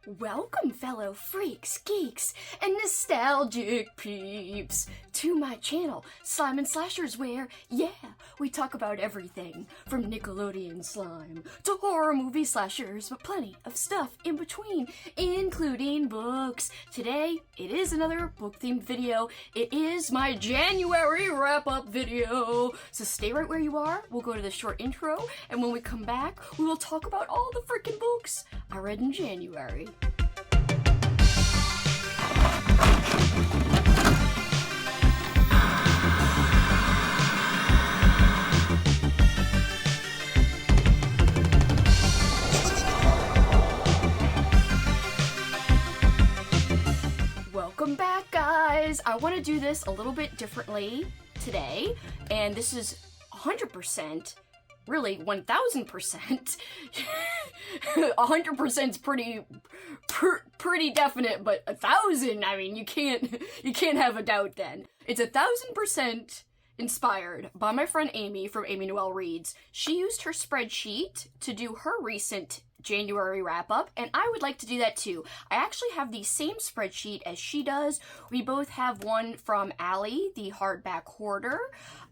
Welcome, fellow freaks, geeks, and nostalgic peeps, to my channel, Slime and Slashers, where, yeah, we talk about everything from Nickelodeon slime to horror movie slashers, but plenty of stuff in between, including books. Today, it is another book-themed video. It is my January wrap-up video. So stay right where you are, we'll go to the short intro, and when we come back, we will talk about all the freaking books I read in January. Welcome back, guys! I want to do this a little bit differently today, and this is 100%, really 1000%. 100% is pretty definite, but 1,000, I mean, you can't have a doubt then. It's 1,000% inspired by my friend Amy from Amy Noel Reads. She used her spreadsheet to do her recent January wrap-up, and I would like to do that too. I actually have the same spreadsheet as she does. We both have one from Allie, the hardback hoarder.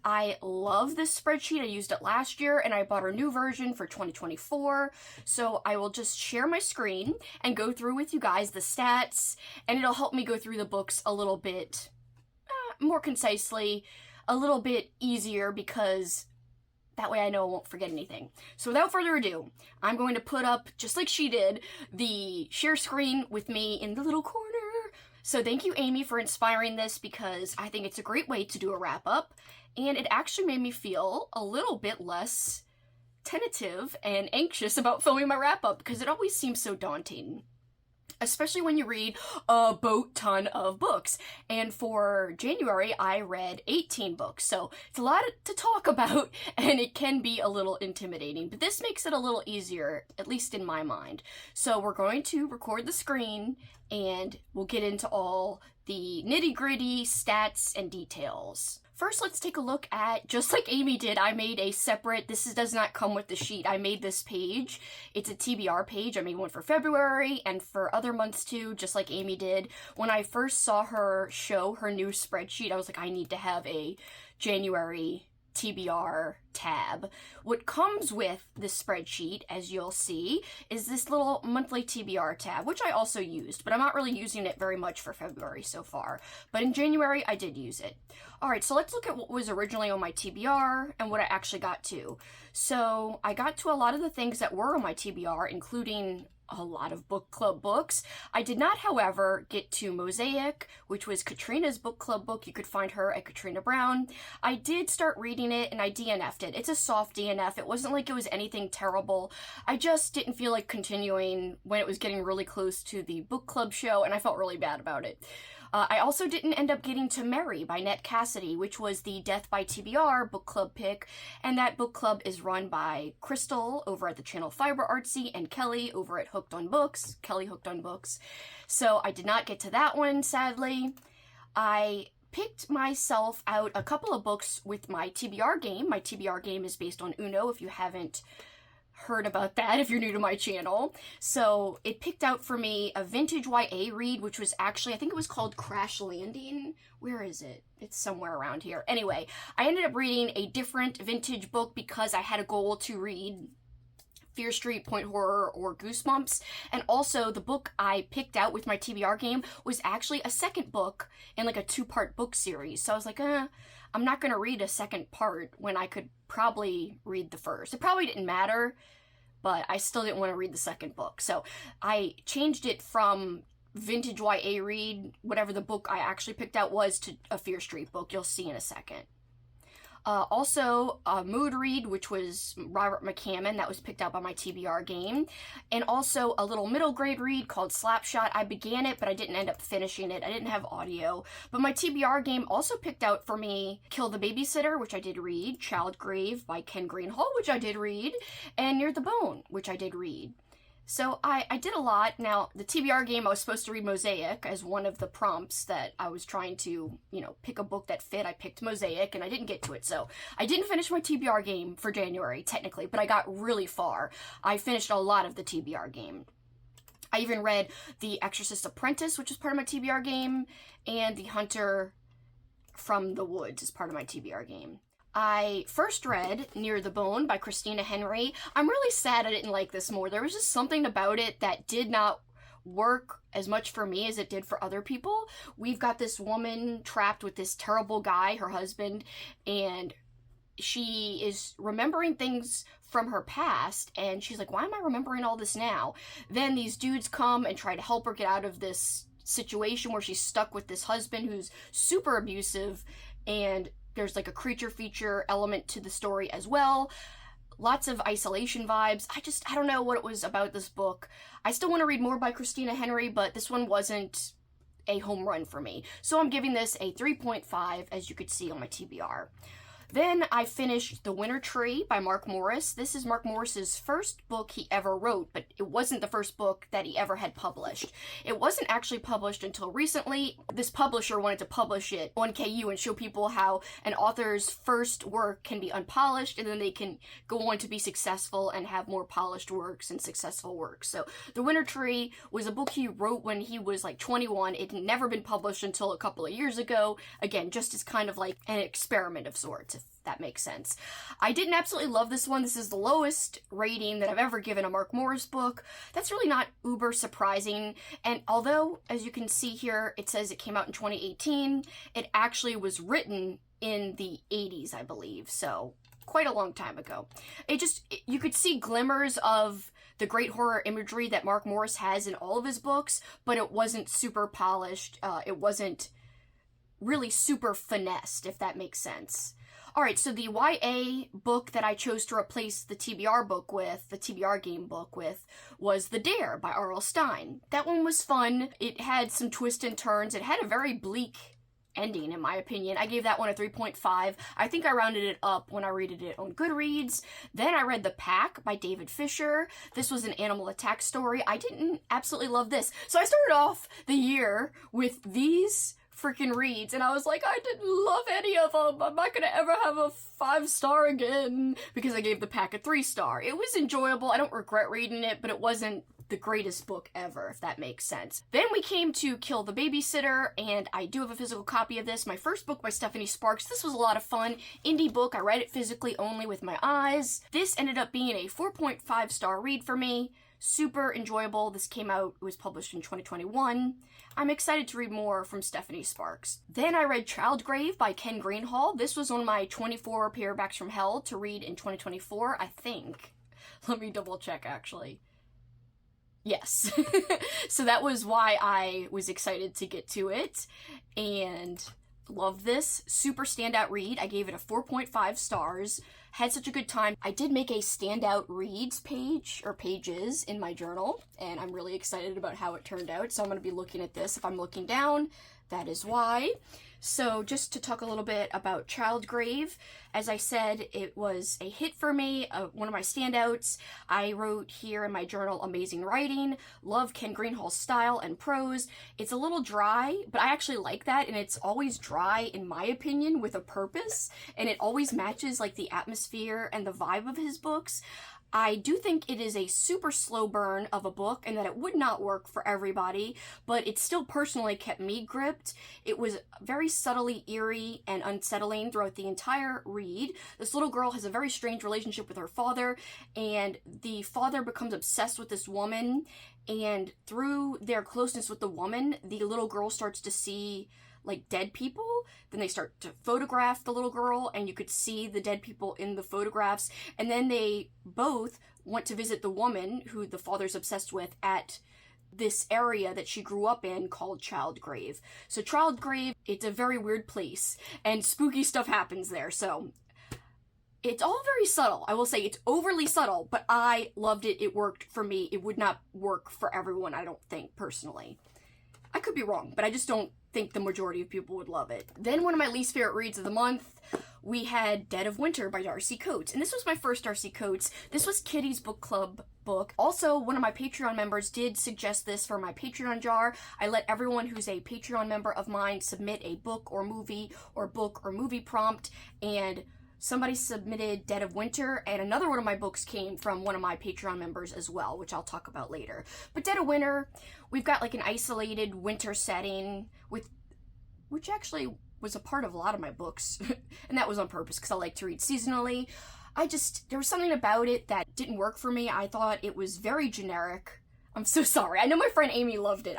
I love this spreadsheet. I used it last year, and I bought her new version for 2024, so I will just share my screen and go through with you guys the stats, and it'll help me go through the books a little bit more concisely, a little bit easier, because that way I know I won't forget anything. So without further ado, I'm going to put up, just like she did, the share screen with me in the little corner. So thank you, Amy, for inspiring this, because I think it's a great way to do a wrap-up, and it actually made me feel a little bit less tentative and anxious about filming my wrap-up, because it always seems so daunting, especially when you read a boat ton of books. And for January, I read 18 books, so it's a lot to talk about, and it can be a little intimidating, but this makes it a little easier, at least in my mind. So we're going to record the screen, and we'll get into all the nitty-gritty stats and details. First, let's take a look at, just like Amy did, I made a separate, does not come with the sheet, I made this page. It's a TBR page. I made one for February and for other months too, just like Amy did. When I first saw her show her new spreadsheet, I was like, I need to have a January TBR tab. What comes with this spreadsheet, as you'll see, is this little monthly TBR tab, which I also used, but I'm not really using it very much for February so far. But in January, I did use it. Alright, so let's look at what was originally on my TBR and what I actually got to. So I got to a lot of the things that were on my TBR, including a lot of book club books. I did not, however, get to Mosaic, which was Katrina's book club book. You could find her at Katrina Brown. I did start reading it, and I DNF'd it. It's a soft DNF. It wasn't like it was anything terrible. I just didn't feel like continuing when it was getting really close to the book club show, and I felt really bad about it. I also didn't end up getting to Mary by Ned Cassidy, which was the Death by TBR book club pick, and that book club is run by Crystal over at the channel Fiber Artsy and Kelly over at Hooked on Books, Kelly Hooked on Books. So I did not get to that one, sadly. I picked myself out a couple of books with my TBR game. My TBR game is based on Uno, if you haven't heard about that, if you're new to my channel. So it picked out for me a vintage YA read, which was actually, I think it was called Crash Landing. Where is it? It's somewhere around here. Anyway, I ended up reading a different vintage book because I had a goal to read Fear Street, Point Horror, or Goosebumps. And also, the book I picked out with my TBR game was actually a second book in like a 2-part book series. So I was like, I'm not going to read a second part when I could probably read the first. It probably didn't matter, but I still didn't want to read the second book. So I changed it from vintage YA read, whatever the book I actually picked out was, to a Fear Street book. You'll see in a second. Also, a mood read, which was Robert McCammon, that was picked out by my TBR game. And also a little middle grade read called Slapshot. I began it, but I didn't end up finishing it. I didn't have audio. But my TBR game also picked out for me Kill the Babysitter, which I did read, Child Grave by Ken Greenhall, which I did read, and Near the Bone, which I did read. So I did a lot. Now, the TBR game, I was supposed to read Mosaic as one of the prompts that I was trying to, pick a book that fit. I picked Mosaic, and I didn't get to it. So I didn't finish my TBR game for January, technically, but I got really far. I finished a lot of the TBR game. I even read The Exorcist Apprentice, which is part of my TBR game, and The Hunter from the Woods is part of my TBR game. I first read Near the Bone by Christina Henry. I'm really sad I didn't like this more. There was just something about it that did not work as much for me as it did for other people. We've got this woman trapped with this terrible guy, her husband, and she is remembering things from her past, and she's like, why am I remembering all this now? Then these dudes come and try to help her get out of this situation where she's stuck with this husband who's super abusive, and there's like a creature feature element to the story as well. Lots of isolation vibes. I don't know what it was about this book. I still want to read more by Christina Henry, but this one wasn't a home run for me. So I'm giving this a 3.5, as you could see on my TBR. Then I finished The Winter Tree by Mark Morris. This is Mark Morris's first book he ever wrote, but it wasn't the first book that he ever had published. It wasn't actually published until recently. This publisher wanted to publish it on KU and show people how an author's first work can be unpolished and then they can go on to be successful and have more polished works and successful works. So The Winter Tree was a book he wrote when he was like 21. It had never been published until a couple of years ago. Again, just as kind of like an experiment of sorts, if that makes sense. I didn't absolutely love this one. This is the lowest rating that I've ever given a Mark Morris book. That's really not uber surprising. And although, as you can see here, it says it came out in 2018, it actually was written in the 80s, I believe. So quite a long time ago. You could see glimmers of the great horror imagery that Mark Morris has in all of his books, but it wasn't super polished. It wasn't really super finessed, if that makes sense. Alright, so the YA book that I chose to replace the TBR book with, the TBR game book with, was The Dare by R.L. Stine. That one was fun. It had some twists and turns. It had a very bleak ending, in my opinion. I gave that one a 3.5. I think I rounded it up when I rated it on Goodreads. Then I read The Pack by David Fisher. This was an animal attack story. I didn't absolutely love this. So I started off the year with these freaking reads, and I was like, I didn't love any of them. I'm not gonna ever have a 5-star again, because I gave The Pack a 3-star. It was enjoyable. I don't regret reading it, but it wasn't the greatest book ever, if that makes sense. Then we came to Kill the Babysitter, and I do have a physical copy of this. My first book by Stephanie Sparks. This was a lot of fun. Indie book. I read it physically only with my eyes. This ended up being a 4.5-star read for me. Super enjoyable. This came out, it was published in 2021. I'm excited to read more from Stephanie Sparks. Then I read Childgrave by Ken Greenhall. This was on my 24 Paperbacks from Hell to read in 2024, I think. Let me double check, actually. Yes. So that was why I was excited to get to it, and love this. Super standout read. I gave it a 4.5 stars. Had such a good time. I did make a standout reads page, or pages, in my journal, and I'm really excited about how it turned out, so I'm going to be looking at this. If I'm looking down, that is why. So just to talk a little bit about Childgrave, as I said, it was a hit for me, one of my standouts. I wrote here in my journal, amazing writing, love Ken Greenhall's style and prose. It's a little dry, but I actually like that, and it's always dry, in my opinion, with a purpose, and it always matches like the atmosphere and the vibe of his books. I do think it is a super slow burn of a book and that it would not work for everybody, but it still personally kept me gripped. It was very subtly eerie and unsettling throughout the entire read. This little girl has a very strange relationship with her father, and the father becomes obsessed with this woman, and through their closeness with the woman, the little girl starts to see like dead people. Then they start to photograph the little girl, and you could see the dead people in the photographs, and then they both went to visit the woman who the father's obsessed with at this area that she grew up in called Childgrave. So Childgrave, it's a very weird place, and spooky stuff happens there, so it's all very subtle. I will say it's overly subtle, but I loved it. It worked for me. It would not work for everyone, I don't think, personally. I could be wrong, but I just don't think the majority of people would love it. Then one of my least favorite reads of the month, we had Dead of Winter by Darcy Coates. And this was my first Darcy Coates. This was Kitty's book club book. Also, one of my Patreon members did suggest this for my Patreon jar. I let everyone who's a Patreon member of mine submit a book or movie prompt, and somebody submitted Dead of Winter, and another one of my books came from one of my Patreon members as well, which I'll talk about later. But Dead of Winter, we've got like an isolated winter setting which actually was a part of a lot of my books, and that was on purpose because I like to read seasonally. There was something about it that didn't work for me. I thought it was very generic. I'm so sorry. I know my friend Amy loved it.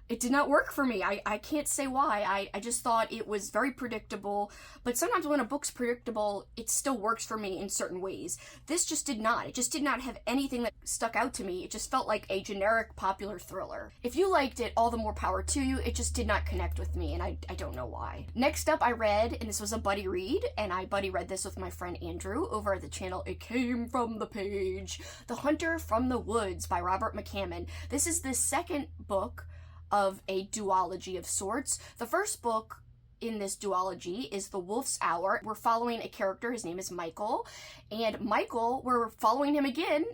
It did not work for me. I can't say why. I just thought it was very predictable, but sometimes when a book's predictable, it still works for me in certain ways. This just did not. It just did not have anything that stuck out to me. It just felt like a generic popular thriller. If you liked it, all the more power to you. It just did not connect with me, and I don't know why. Next up, I read, and this was a buddy read, and I buddy read this with my friend Andrew over at the channel It Came From the Page, The Hunter from the Woods by Robert McCammon. This is the second book of a duology of sorts. The first book in this duology is The Wolf's Hour. We're following a character, his name is Michael, and Michael, we're following him again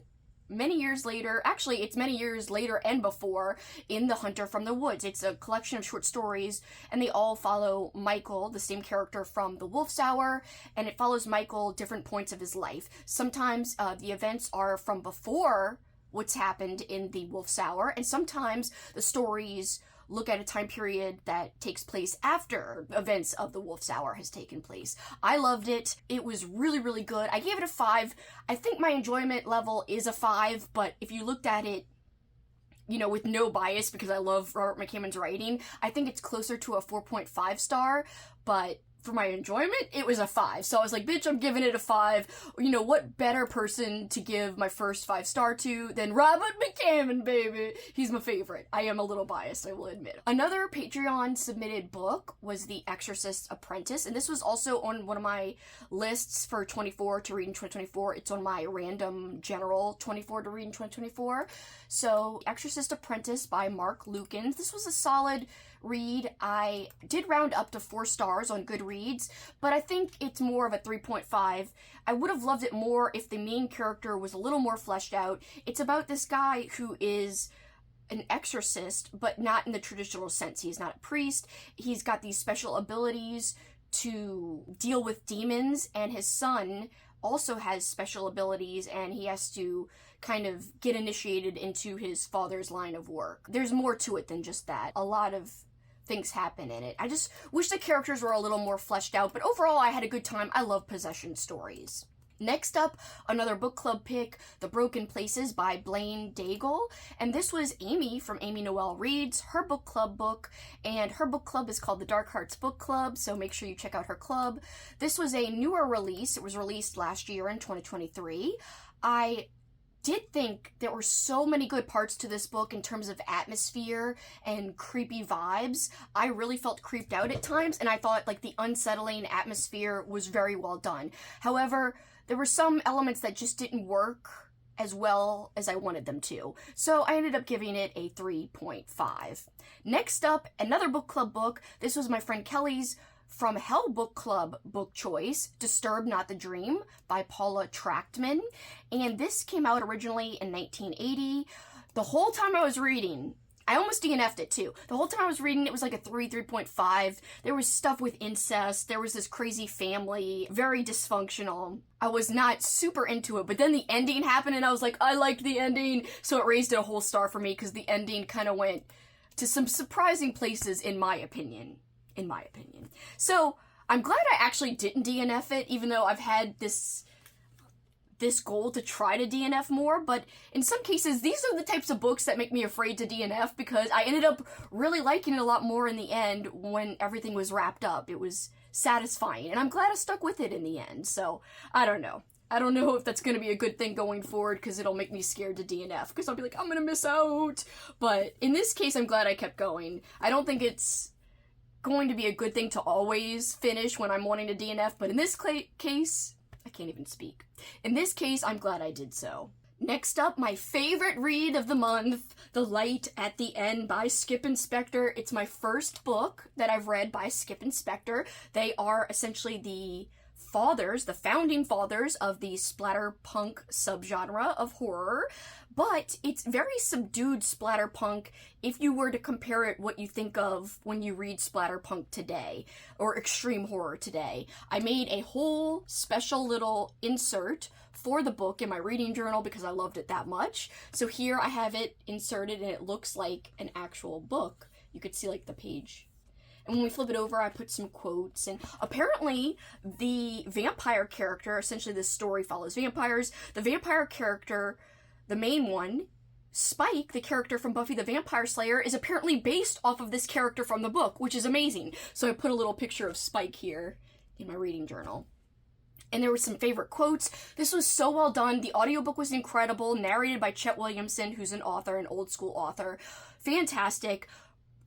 many years later. Actually, it's many years later and before in The Hunter from the Woods. It's a collection of short stories, and they all follow Michael, the same character from The Wolf's Hour, and it follows Michael different points of his life. Sometimes the events are from before what's happened in The Wolf's Hour, and sometimes the stories look at a time period that takes place after events of The Wolf's Hour has taken place. I loved it. It was really, really good. I gave it a 5. I think my enjoyment level is a 5, but if you looked at it, you know, with no bias, because I love Robert McCammon's writing, I think it's closer to a 4.5 star, but for my enjoyment, it was a 5. So I was like, bitch, I'm giving it a 5. You know, what better person to give my first 5-star to than Robert McCammon, baby? He's my favorite. I am a little biased, I will admit. Another Patreon submitted book was The Exorcist's Apprentice, and this was also on one of my lists for 24 to read in 2024. It's on my random general 24 to read in 2024. So, Exorcist Apprentice by Mark Lukens. This was a solid read. I did round up to 4 stars on Goodreads, but I think it's more of a 3.5. I would have loved it more if the main character was a little more fleshed out. It's about this guy who is an exorcist, but not in the traditional sense. He's not a priest. He's got these special abilities to deal with demons, and his son also has special abilities, and he has to kind of get initiated into his father's line of work. There's more to it than just that. A lot of things happen in it. I just wish the characters were a little more fleshed out, but overall I had a good time. I love possession stories. Next up, another book club pick, The Broken Places by Blaine Daigle, and this was Amy from Amy Noel Reads, her book club book, and her book club is called the Dark Hearts Book Club, so make sure you check out her club. This was a newer release. It was released last year in 2023. I did think there were so many good parts to this book in terms of atmosphere and creepy vibes. I really felt creeped out at times, and I thought like the unsettling atmosphere was very well done. However, there were some elements that just didn't work as well as I wanted them to. So I ended up giving it a 3.5. Next up, another book club book. This was my friend Kelly's From Hell Book Club book choice, Disturb Not the Dream by Paula Trachtman. And this came out originally in 1980. The whole time I was reading, I almost DNF'd it too. The whole time I was reading, it was like a 3.5. There was stuff with incest. There was this crazy family, very dysfunctional. I was not super into it, but then the ending happened and I was like, I liked the ending. So it raised it a whole star for me because the ending kind of went to some surprising places in my opinion. So I'm glad I actually didn't DNF it, even though I've had this goal to try to DNF more, but in some cases, these are the types of books that make me afraid to DNF because I ended up really liking it a lot more in the end when everything was wrapped up. It was satisfying, and I'm glad I stuck with it in the end, so I don't know. I don't know if that's going to be a good thing going forward because it'll make me scared to DNF because I'll be like, I'm going to miss out. But in this case, I'm glad I kept going. I don't think it's going to be a good thing to always finish when I'm wanting to DNF, but in this case, I can't even speak. In this case, I'm glad I did so. Next up, my favorite read of the month, The Light at the End by Skip Inspector. It's my first book that I've read by Skip Inspector. They are essentially the fathers, the founding fathers of the splatterpunk subgenre of horror, but it's very subdued splatterpunk if you were to compare it what you think of when you read splatterpunk today, or extreme horror today. I made a whole special little insert for the book in my reading journal because I loved it that much. So here I have it inserted and it looks like an actual book. You could see like the page. And when we flip it over, I put some quotes, and apparently the vampire character, essentially this story follows vampires, the vampire character, the main one, Spike, the character from Buffy the Vampire Slayer, is apparently based off of this character from the book, which is amazing. So I put a little picture of Spike here in my reading journal. And there were some favorite quotes. This was so well done. The audiobook was incredible, narrated by Chet Williamson, who's an author, an old school author. Fantastic.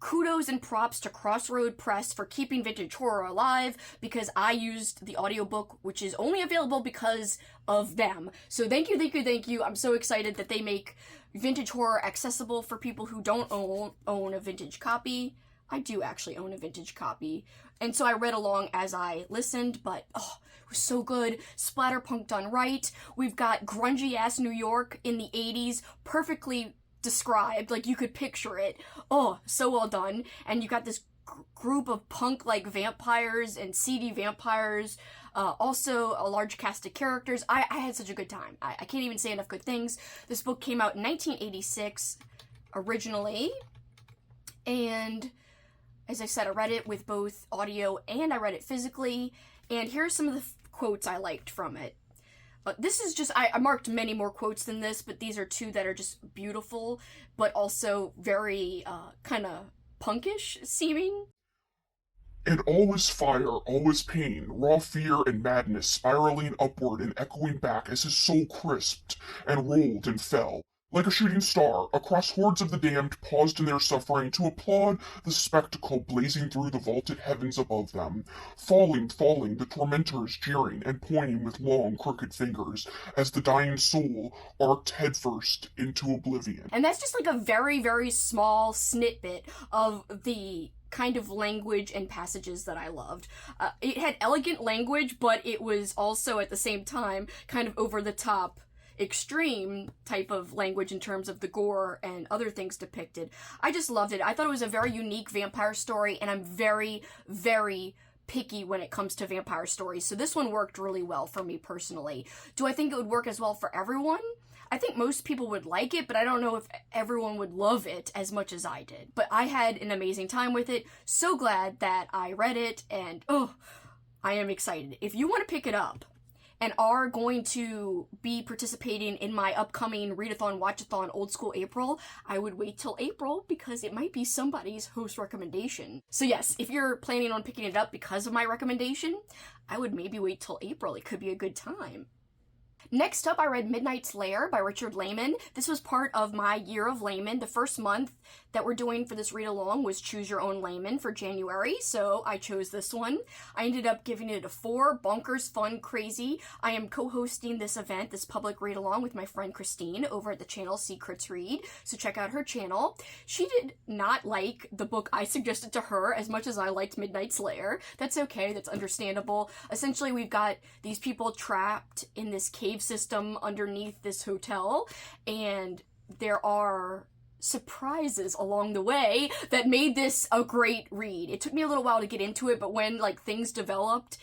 Kudos and props to Crossroad Press for keeping vintage horror alive, because I used the audiobook, which is only available because of them. So thank you, thank you, thank you. I'm so excited that they make vintage horror accessible for people who don't own a vintage copy. I do actually own a vintage copy. And so I read along as I listened, but it was so good. Splatterpunk done right. We've got grungy-ass New York in the 80s, perfectly described, like you could picture it. Oh, so well done. And you got this group of punk-like vampires and seedy vampires, also a large cast of characters. I had such a good time. I can't even say enough good things. This book came out in 1986 originally, and as I said, I read it with both audio and I read it physically, and here are some of the quotes I liked from it. This is just, I marked many more quotes than this, but these are two that are just beautiful, but also very kind of punkish seeming. And always fire, always pain, raw fear and madness spiraling upward and echoing back as his soul crisped and rolled and fell. Like a shooting star, across hordes of the damned paused in their suffering to applaud the spectacle blazing through the vaulted heavens above them. Falling, the tormentors jeering and pointing with long, crooked fingers as the dying soul arced headfirst into oblivion. And that's just like a very, very small snippet of the kind of language and passages that I loved. It had elegant language, but it was also at the same time kind of over the top, extreme type of language in terms of the gore and other things depicted. I just loved it. I thought it was a very unique vampire story, and I'm very, very picky when it comes to vampire stories, so this one worked really well for me personally. Do I think it would work as well for everyone? I think most people would like it, but I don't know if everyone would love it as much as I did. But I had an amazing time with it. So glad that I read it, and I am excited. If you want to pick it up and are going to be participating in my upcoming Readathon, Watchathon, Old School April, I would wait till April because it might be somebody's host recommendation. So yes, if you're planning on picking it up because of my recommendation, I would maybe wait till April. It could be a good time. Next up, I read Midnight's Lair by Richard Lehman. This was part of my Year of Layman. The first month that we're doing for this read-along was Choose Your Own Layman for January, so I chose this one. I ended up giving it a 4, bonkers, fun, crazy. I am co-hosting this event, this public read-along, with my friend Christine over at the channel Secrets Read, so check out her channel. She did not like the book I suggested to her as much as I liked Midnight's Lair. That's okay, that's understandable. Essentially, we've got these people trapped in this cave system underneath this hotel, and there are surprises along the way that made this a great read. It took me a little while to get into it, but when things developed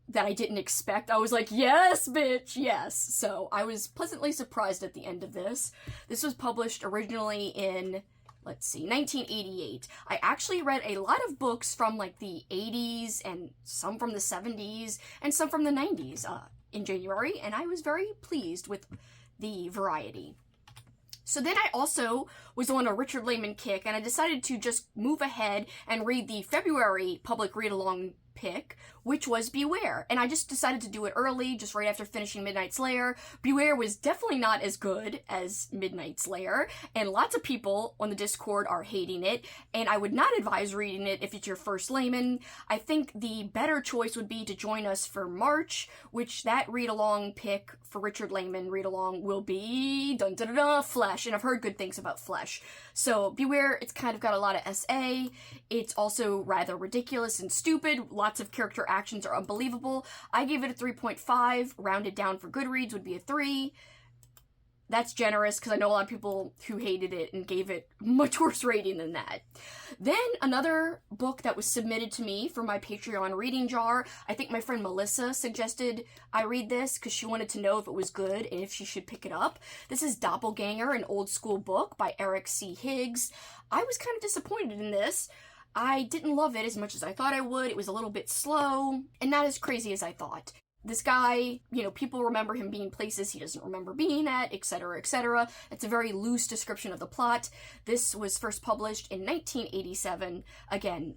that I didn't expect, I was like, yes, bitch, yes. So I was pleasantly surprised at the end of this. This was published originally in 1988. I actually read a lot of books from the 80s and some from the 70s and some from the 90s in January, and I was very pleased with the variety. So then I also was on a Richard Lehman kick, and I decided to just move ahead and read the February public read-along pick, which was Beware. And I just decided to do it early, just right after finishing Midnight's Lair. Beware was definitely not as good as Midnight's Lair, and lots of people on the Discord are hating it, and I would not advise reading it if it's your first layman. I think the better choice would be to join us for March, which that read-along pick for Richard Lehman read-along will be Flesh, and I've heard good things about Flesh. So Beware, it's kind of got a lot of SA. It's also rather ridiculous and stupid, Lots of character actions are unbelievable. I gave it a 3.5. Rounded down for Goodreads would be a 3. That's generous because I know a lot of people who hated it and gave it much worse rating than that. Then another book that was submitted to me for my Patreon reading jar. I think my friend Melissa suggested I read this because she wanted to know if it was good and if she should pick it up. This is Doppelganger, an old school book by Eric C. Higgs. I was kind of disappointed in this. I didn't love it as much as I thought I would. It was a little bit slow and not as crazy as I thought. This guy, people remember him being places he doesn't remember being at, etc., etc. It's a very loose description of the plot. This was first published in 1987. Again,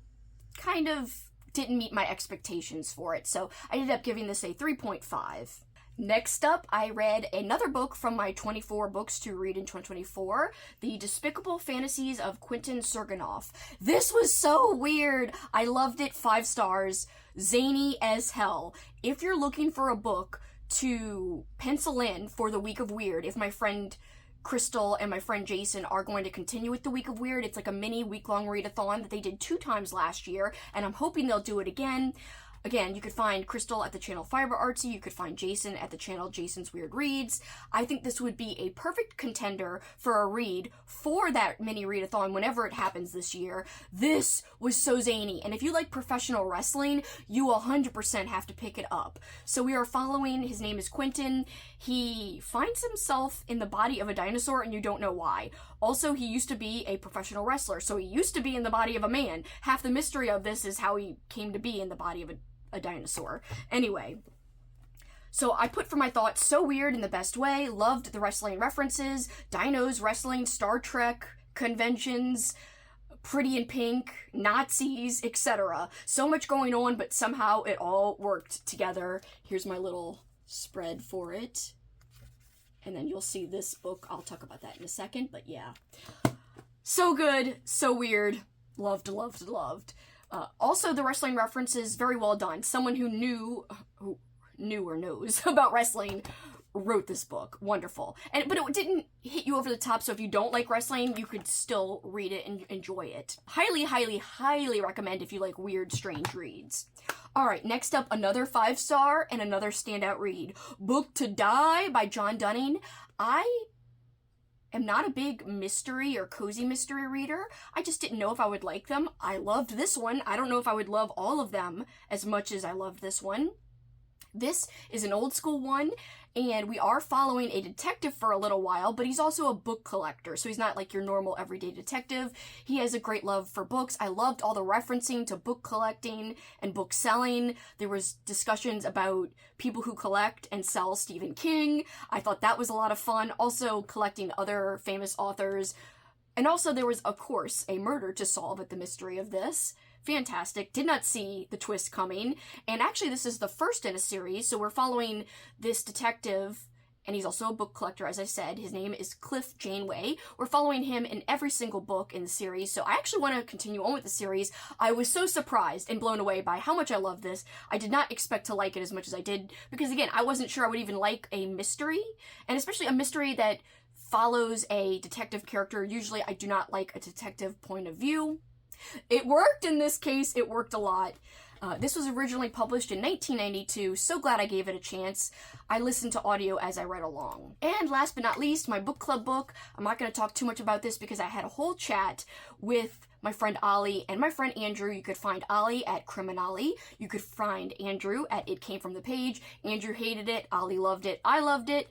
kind of didn't meet my expectations for it, so I ended up giving this a 3.5. Next up, I read another book from my 24 books to read in 2024, The Despicable Fantasies of Quentin Serginoff. This was so weird. I loved it. 5 stars. Zany as hell. If you're looking for a book to pencil in for the week of weird, if my friend Crystal and my friend Jason are going to continue with the Week of Weird, it's like a mini week-long readathon that they did 2 times last year, and I'm hoping they'll do it again. Again, you could find Crystal at the channel Fiber Artsy, you could find Jason at the channel Jason's Weird Reads. I think this would be a perfect contender for a read for that mini readathon whenever it happens this year. This was so zany, and if you like professional wrestling, you 100% have to pick it up. So we are following, his name is Quentin. He finds himself in the body of a dinosaur and you don't know why. Also, he used to be a professional wrestler, so he used to be in the body of a man. Half the mystery of this is how he came to be in the body of a dinosaur. Anyway, so I put for my thoughts, so weird in the best way, loved the wrestling references, dinos, wrestling, Star Trek, conventions, Pretty in Pink, Nazis, etc. So much going on, but somehow it all worked together. Here's my little spread for it. And then you'll see this book. I'll talk about that in a second, but yeah. So good, so weird. Loved, loved, loved. Also, the wrestling references, very well done. Someone who knew or knows about wrestling wrote this book. Wonderful. But it didn't hit you over the top, so if you don't like wrestling, you could still read it and enjoy it. Highly, highly, highly recommend if you like weird, strange reads. Alright, next up, another 5-star and another standout read. Book to Die by John Dunning. I am not a big mystery or cozy mystery reader. I just didn't know if I would like them. I loved this one. I don't know if I would love all of them as much as I loved this one. This is an old school one, and we are following a detective for a little while, but he's also a book collector, so he's not like your normal everyday detective. He has a great love for books. I loved all the referencing to book collecting and book selling. There was discussions about people who collect and sell Stephen King. I thought that was a lot of fun. Also collecting other famous authors. And also there was, of course, a murder to solve at the mystery of this. Fantastic. Did not see the twist coming. And actually this is the first in a series, so we're following this detective, and he's also a book collector, as I said. His name is Cliff Janeway. We're following him in every single book in the series, so I actually want to continue on with the series. I was so surprised and blown away by how much I love this. I did not expect to like it as much as I did, because again, I wasn't sure I would even like a mystery, and especially a mystery that follows a detective character. Usually I do not like a detective point of view. It worked in this case. It worked a lot. This was originally published in 1992. So glad I gave it a chance. I listened to audio as I read along. And last but not least, my book club book. I'm not going to talk too much about this because I had a whole chat with my friend Ollie and my friend Andrew. You could find Ollie at Criminali. You could find Andrew at It Came From The Page. Andrew hated it. Ollie loved it. I loved it.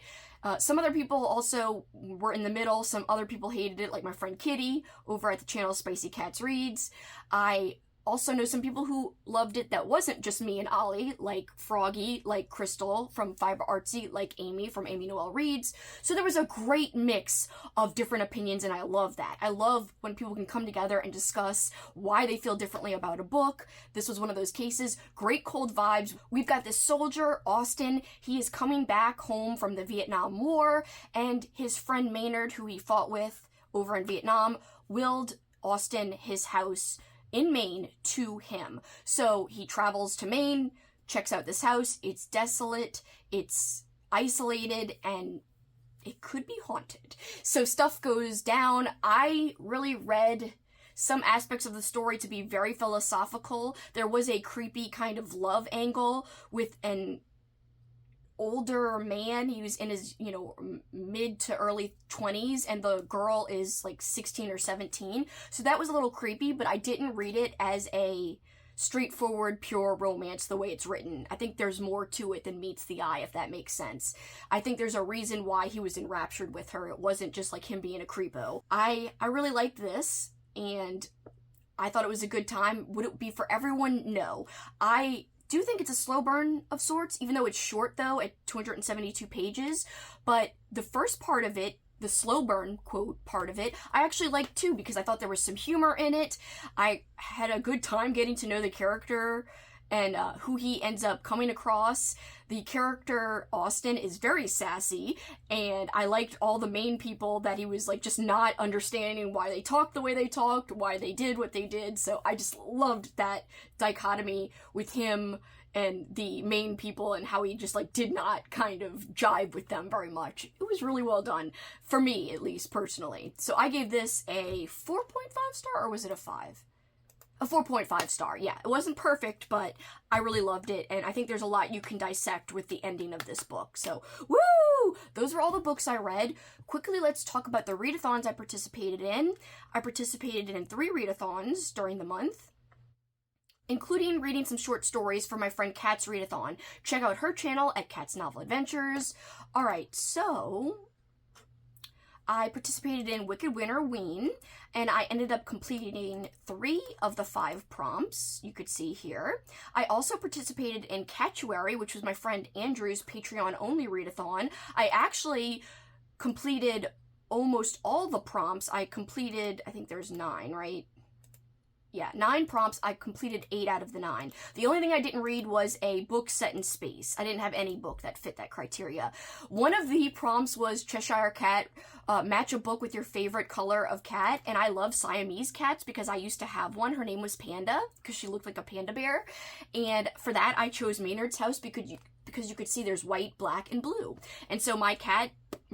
Some other people also were in the middle. Some other people hated it, like my friend Kitty over at the channel Spicy Cats Reads. I also know some people who loved it that wasn't just me and Ollie, like Froggy, like Crystal from Fiber Artsy, like Amy from Amy Noel Reads. So there was a great mix of different opinions, and I love that. I love when people can come together and discuss why they feel differently about a book. This was one of those cases. Great cold vibes. We've got this soldier, Austin. He is coming back home from the Vietnam War, and his friend Maynard, who he fought with over in Vietnam, willed Austin his house in Maine to him. So he travels to Maine, checks out this house. It's desolate, it's isolated, and it could be haunted. So stuff goes down. I really read some aspects of the story to be very philosophical. There was a creepy kind of love angle with an older man. He was in his, mid to early 20s, and the girl is like 16 or 17. So that was a little creepy, but I didn't read it as a straightforward, pure romance the way it's written. I think there's more to it than meets the eye, if that makes sense. I think there's a reason why he was enraptured with her. It wasn't just like him being a creepo. I really liked this, and I thought it was a good time. Would it be for everyone? No. I do think it's a slow burn of sorts, even though it's short, though, at 272 pages. But the first part of it, the slow burn, quote, part of it, I actually liked too, because I thought there was some humor in it. I had a good time getting to know the character and who he ends up coming across. The character, Austin, is very sassy, and I liked all the main people that he was, like, just not understanding why they talked the way they talked, why they did what they did, so I just loved that dichotomy with him and the main people and how he just, like, did not kind of jive with them very much. It was really well done, for me, at least, personally. So I gave this a 4.5 star, or was it a 5? A 4.5 star, yeah. It wasn't perfect, but I really loved it, and I think there's a lot you can dissect with the ending of this book. So, woo! Those are all the books I read. Quickly, let's talk about the readathons I participated in. I participated in 3 readathons during the month, including reading some short stories for my friend Kat's readathon. Check out her channel at Kat's Novel Adventures. Alright, so I participated in Wicked Winter Ween, and I ended up completing 3 of the 5 prompts you could see here. I also participated in Catuary, which was my friend Andrew's Patreon-only readathon. I actually completed almost all the prompts. I completed, I think there's 9, right? Yeah, 9 prompts. I completed 8 out of the 9. The only thing I didn't read was a book set in space. I didn't have any book that fit that criteria. One of the prompts was Cheshire Cat, match a book with your favorite color of cat, and I love Siamese cats because I used to have one. Her name was Panda, because she looked like a panda bear, and for that I chose Maynard's house because you could see there's white, black, and blue. And so my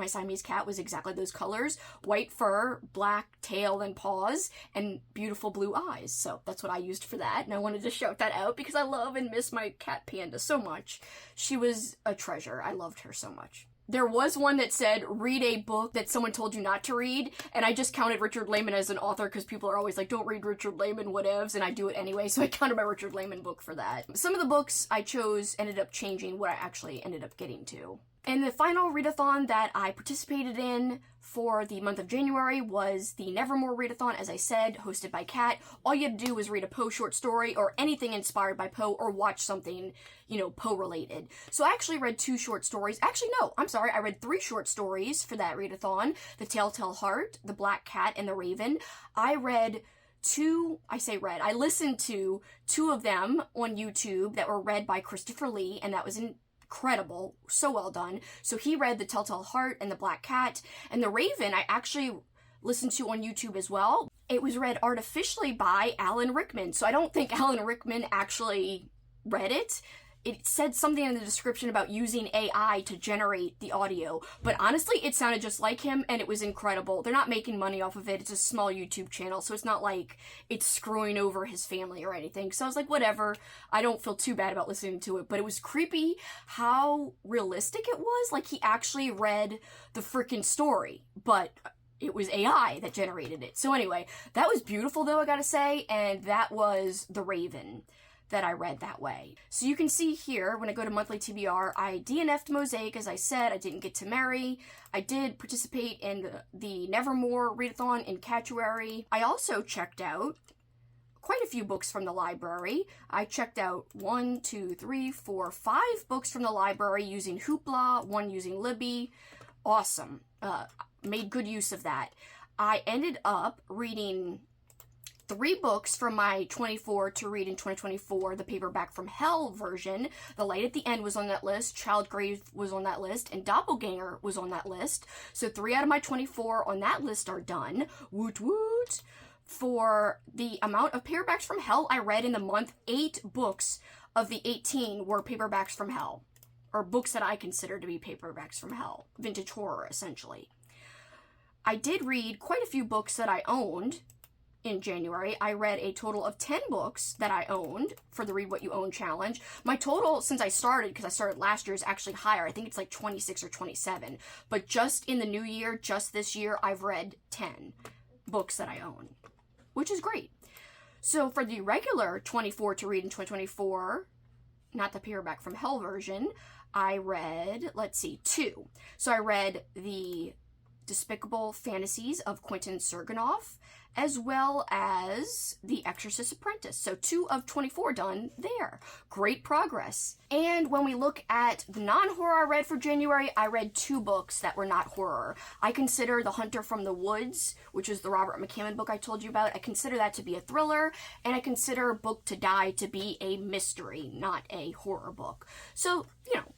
Siamese cat was exactly those colors: white fur, black tail and paws, and beautiful blue eyes. So that's what I used for that, and I wanted to shout that out because I love and miss my cat Panda so much. She was a treasure. I loved her so much. There was one that said, read a book that someone told you not to read, and I just counted Richard Lehman as an author because people are always like, don't read Richard Lehman, whatevs, and I do it anyway, so I counted my Richard Lehman book for that. Some of the books I chose ended up changing what I actually ended up getting to. And the final readathon that I participated in for the month of January was the Nevermore readathon, as I said, hosted by Kat. All you had to do was read a Poe short story or anything inspired by Poe, or watch something, Poe related. So I actually read 2 short stories. Actually, no, I'm sorry. I read 3 short stories for that readathon: The Telltale Heart, The Black Cat, and The Raven. I listened to 2 of them on YouTube that were read by Christopher Lee, and that was incredible. So well done. So he read The Telltale Heart and The Black Cat, and The Raven I actually listened to on YouTube as well. It was read artificially by Alan Rickman, so I don't think Alan Rickman actually read it. It said something in the description about using AI to generate the audio, but honestly, it sounded just like him, and it was incredible. They're not making money off of it. It's a small YouTube channel, so it's not like it's screwing over his family or anything. So I was like, whatever. I don't feel too bad about listening to it, but it was creepy how realistic it was. Like, he actually read the freaking story, but it was AI that generated it. So anyway, that was beautiful, though, I gotta say, and that was The Raven that I read that way. So you can see here, when I go to monthly TBR, I DNF'd Mosaic, as I said. I didn't get to marry. I did participate in the Nevermore readathon in Catuary. I also checked out quite a few books from the library. I checked out 1, 2, 3, 4, 5 books from the library using Hoopla, 1 using Libby. Awesome. Made good use of that. I ended up reading 3 books from my 24 to read in 2024, the Paperback from Hell version. The Light at the End was on that list, Childgrave was on that list, and Doppelganger was on that list. So 3 out of my 24 on that list are done. Woot woot! For the amount of Paperbacks from Hell I read in the month, 8 books of the 18 were Paperbacks from Hell, or books that I consider to be Paperbacks from Hell. Vintage horror, essentially. I did read quite a few books that I owned in January. I read a total of 10 books that I owned for the Read What You Own challenge. My total since I started, because I started last year, is actually higher. I think it's like 26 or 27. But just in the new year, just this year, I've read 10 books that I own, which is great. So for the regular 24 to read in 2024, not the paperback from hell version, I read, let's see, 2. So I read the Despicable Fantasies of Quentin Serginoff, as well as The Exorcist Apprentice. So 2 of 24 done there. Great progress. And when we look at the non-horror I read for January, I read 2 books that were not horror. I consider The Hunter from the Woods, which is the Robert McCammon book I told you about, I consider that to be a thriller, and I consider Book to Die to be a mystery, not a horror book. So, you know,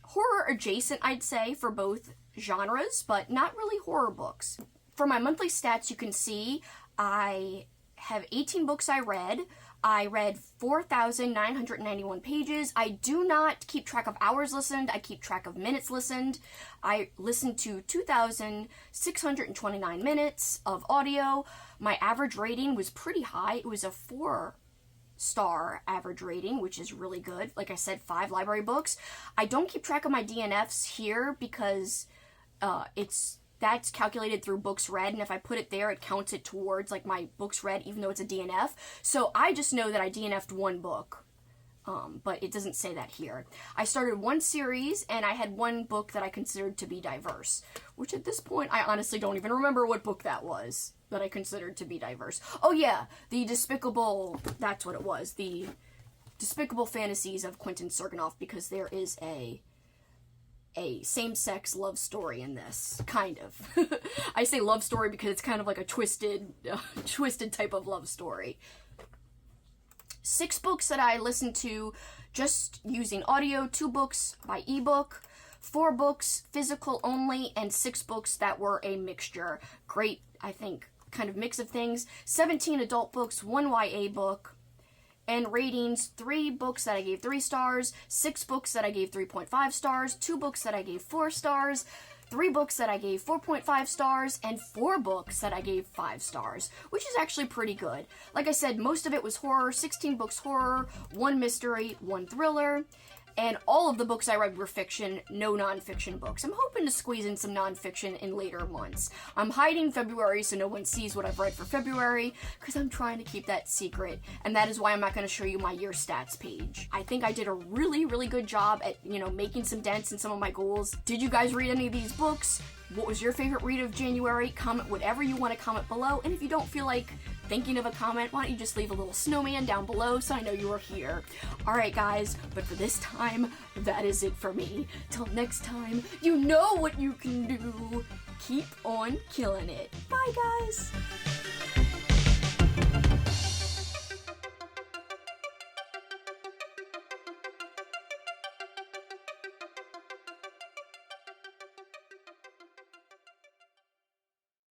horror adjacent, I'd say, for both genres, but not really horror books. For my monthly stats, you can see I have 18 books I read. I read 4,991 pages. I do not keep track of hours listened. I keep track of minutes listened. I listened to 2,629 minutes of audio. My average rating was pretty high. It was a 4-star average rating, which is really good. Like I said, 5 library books. I don't keep track of my DNFs here because that's calculated through books read, and if I put it there, it counts it towards like my books read, even though it's a DNF. So I just know that I DNF'd 1 book, but it doesn't say that here. I started 1 series, and I had 1 book that I considered to be diverse, which at this point, I honestly don't even remember what book that was that I considered to be diverse. Oh yeah, the Despicable, that's what it was, the Despicable Fantasies of Quentin Serginoff, because there is a same-sex love story in this, kind of. I say love story because it's kind of like a twisted type of love story. 6 books that I listened to just using audio, 2 books by ebook, 4 books physical only, and 6 books that were a mixture. Great, I think, kind of mix of things. 17 adult books, 1 YA book. And ratings, 3 books that I gave 3 stars, 6 books that I gave 3.5 stars, 2 books that I gave 4 stars, 3 books that I gave 4.5 stars, and 4 books that I gave 5 stars, which is actually pretty good. Like I said, most of it was horror, 16 books horror, 1 mystery, 1 thriller, and all of the books I read were fiction, no nonfiction books. I'm hoping to squeeze in some nonfiction in later months. I'm hiding February so no one sees what I've read for February, because I'm trying to keep that secret, and that is why I'm not going to show you my year stats page. I think I did a really, really good job at, making some dents in some of my goals. Did you guys read any of these books? What was your favorite read of January? Comment whatever you want to comment below, and if you don't feel like thinking of a comment, why don't you just leave a little snowman down below so I know you are here. Alright guys, but for this time, that is it for me. Till next time, you know what you can do. Keep on killing it. Bye guys!